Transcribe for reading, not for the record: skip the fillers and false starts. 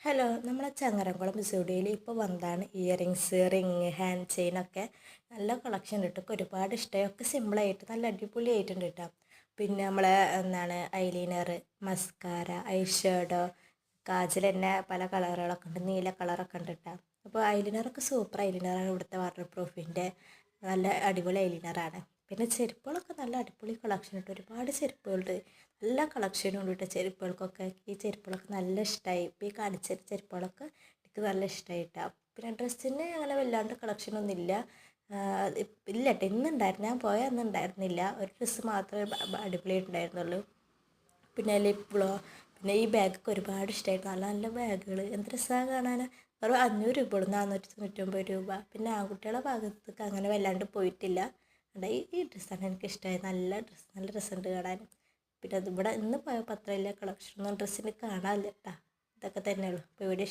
Hello, നമ്മളെ ചങ്ങരംകുളം സ്റ്റുഡിയോയിൽ ഇപ്പോൾ വന്നതാണ് ഇയറിങ്സ്, റിങ്, ഹാൻഡ് ചെയിനൊക്കെ നല്ല കളക്ഷൻ കിട്ടും. ഒരുപാട് ഇഷ്ടമായി. ഒക്കെ സിമ്പിളായിട്ട് നല്ല അടിപൊളിയായിട്ടുണ്ട് കേട്ടോ. പിന്നെ നമ്മളെ eyeliner, mascara, I shadow, kajal തന്നെ പല കളറുകളൊക്കെ ഉണ്ട്, നീല കളറൊക്കെ ഉണ്ട് കേട്ടോ. അപ്പോൾ ഐലൈനറൊക്കെ സൂപ്പർ ഐലൈനറാണ്. ഇവിടുത്തെ വാട്ടർ പ്രൂഫിൻ്റെ നല്ല അടിപൊളി ഐലൈനറാണ്. പിന്നെ ചെരുപ്പുകളൊക്കെ നല്ല അടിപൊളി കളക്ഷൻ ഉണ്ട്. ഒരുപാട് ചെരുപ്പുകളുണ്ട്, എല്ലാ കളക്ഷനും ഉണ്ട് കേട്ടോ. ചെരുപ്പുകൾക്കൊക്കെ ഈ ചെരുപ്പുകളൊക്കെ നല്ല ഇഷ്ടമായി. ഇപ്പോൾ ഈ കാണിച്ച ചെരുപ്പുകളൊക്കെ എനിക്ക് നല്ല ഇഷ്ടമായി കേട്ടോ. പിന്നെ ഡ്രസ്സിന് അങ്ങനെ വല്ലാണ്ട് കളക്ഷനൊന്നും ഇല്ല. ഇല്ല കേട്ടോ, ഇന്നുണ്ടായിരുന്നു, ഞാൻ പോയ അന്ന് ഉണ്ടായിരുന്നില്ല. ഒരു ഡ്രസ്സ് മാത്രമേ അടിപൊളിയായിട്ടുണ്ടായിരുന്നുള്ളൂ. പിന്നെ ലിപ് ഗ്ലോ, പിന്നെ ഈ ബാഗൊക്കെ ഒരുപാട് ഇഷ്ടമായിരുന്നു. നല്ല നല്ല ബാഗുകൾ, എന്ത് രസമാണ് കാണാൻ. ഒരു 500 രൂപ ഉള്ളൂ, 499 രൂപ. പിന്നെ ആൺകുട്ടികളുടെ ഭാഗത്തേക്ക് അങ്ങനെ വല്ലാണ്ട് പോയിട്ടില്ല. ഈ ഡ്രസ്സാണ് എനിക്ക് ഇഷ്ടമായത്. നല്ല ഡ്രസ്സ്, നല്ല രസമുണ്ട് കാണാൻ. പിന്നെ അത് ഇവിടെ ഇന്ന് പോയപ്പോൾ അത്ര വലിയ കളക്ഷനൊന്നും ഡ്രസ്സിന് കാണാനില്ല കേട്ടോ. ഇതൊക്കെ തന്നെയുള്ളൂ. അപ്പോൾ ഇവിടെ